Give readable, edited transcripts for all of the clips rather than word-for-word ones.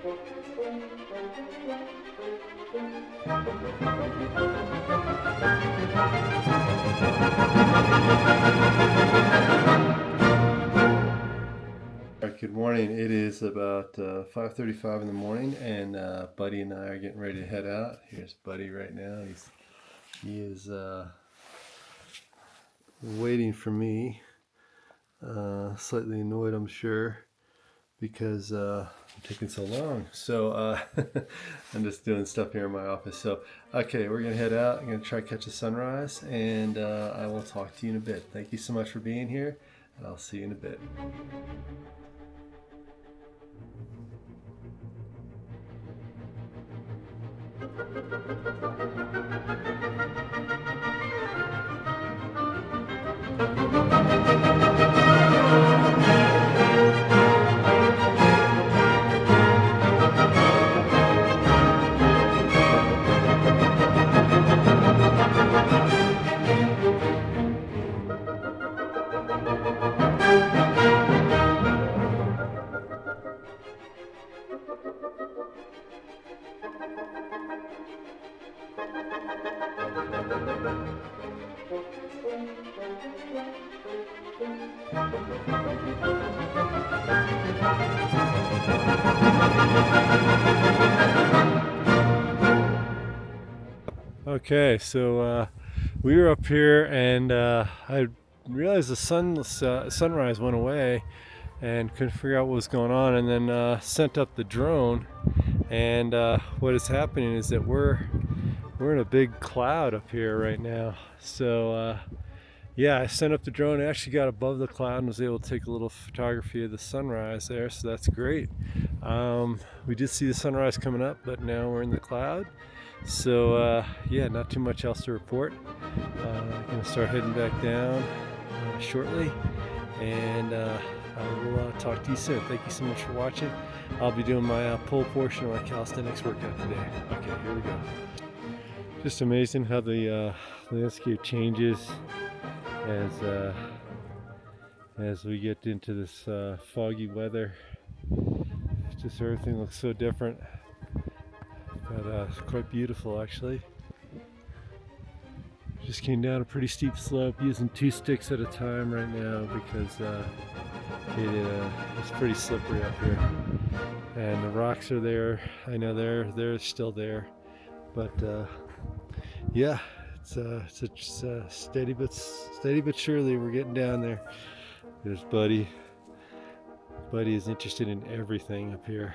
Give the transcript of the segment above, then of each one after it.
Good morning. It is about 5:35 in the morning, and Buddy and I are getting ready to head out. Here's Buddy right now. He is waiting for me, slightly annoyed, I'm sure, because I'm taking so long. So I'm just doing stuff here in my office. So okay, we're gonna head out. I'm gonna try to catch a sunrise, and I will talk to you in a bit. Thank you so much for being here, and I'll see you in a bit. Okay, so we were up here, and I realized the sunrise went away and couldn't figure out what was going on, and then sent up the drone, and what is happening is that we're in a big cloud up here right now. So yeah, I sent up the drone. It actually got above the cloud and was able to take a little photography of the sunrise there, so that's great. We did see the sunrise coming up, but now we're in the cloud. So yeah, not too much else to report. I'm going to start heading back down shortly, and I will talk to you soon. Thank you so much for watching. I'll be doing my pull portion of my calisthenics workout today. Okay, here we go. Just amazing how the landscape changes as we get into this foggy weather. Just everything looks so different. But it's quite beautiful, actually. Just came down a pretty steep slope using 2 sticks at a time right now because it's pretty slippery up here, and the rocks are there. I know they're still there, but yeah, it's steady but surely we're getting down there. There's Buddy. Buddy is interested in everything up here.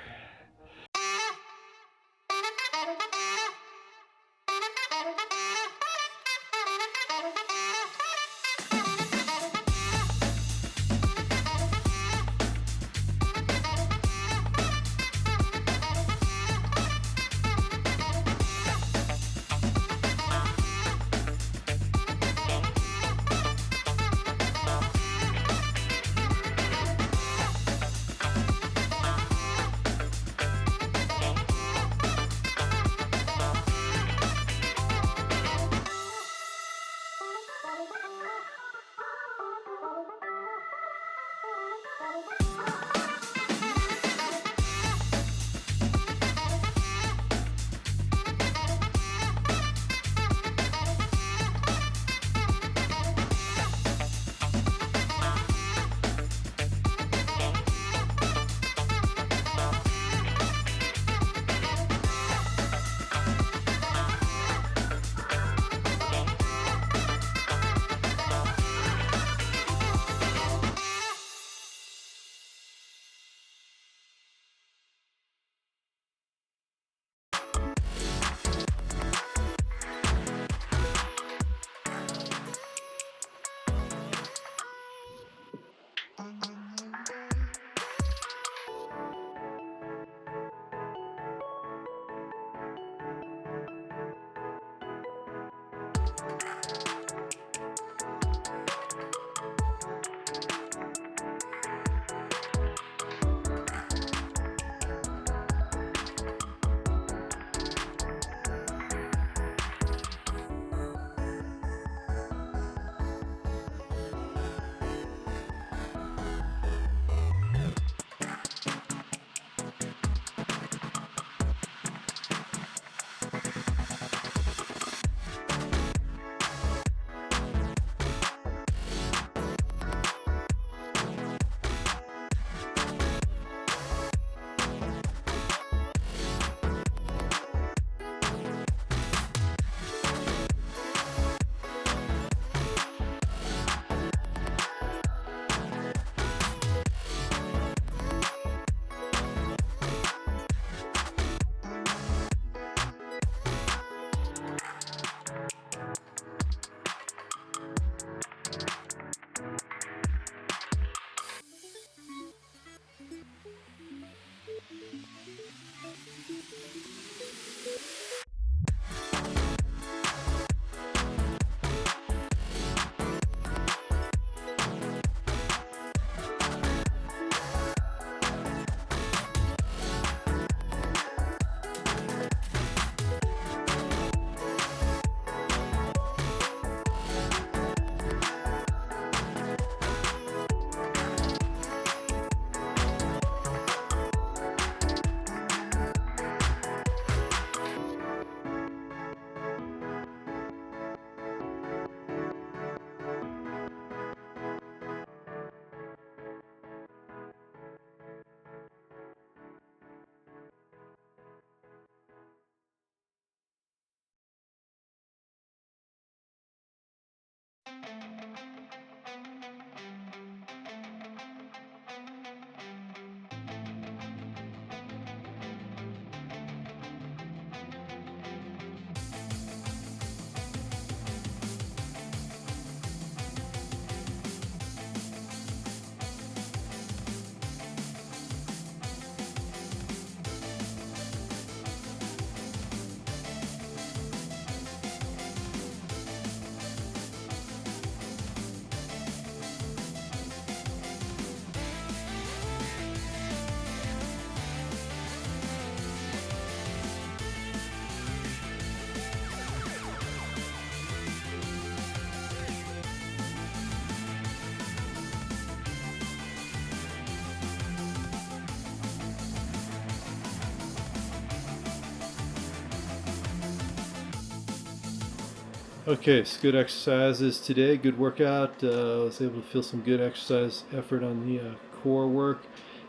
Okay, so good exercises today, good workout. I was able to feel some good exercise effort on the core work,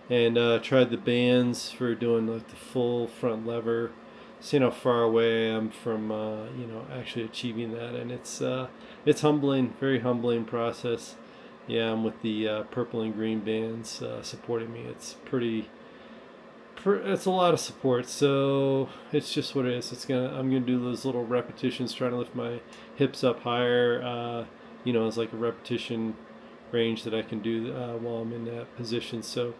and tried the bands for doing like the full front lever. Seeing how far away I am from actually achieving that, and it's humbling, very humbling process. Yeah, I'm with the purple and green bands supporting me. It's it's a lot of support, so it's just what it is. I'm gonna do those little repetitions, trying to lift my hips up higher. It's like a repetition range that I can do while I'm in that position. So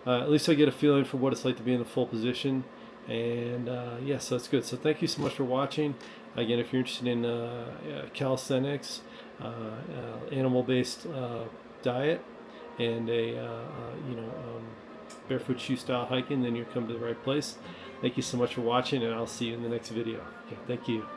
at least I get a feeling for what it's like to be in the full position. And yeah, so that's good. So thank you so much for watching. Again, if you're interested in calisthenics, animal-based diet, and barefoot shoe style hiking, then you'll come to the right place. Thank you so much for watching, and I'll see you in the next video. Okay, thank you.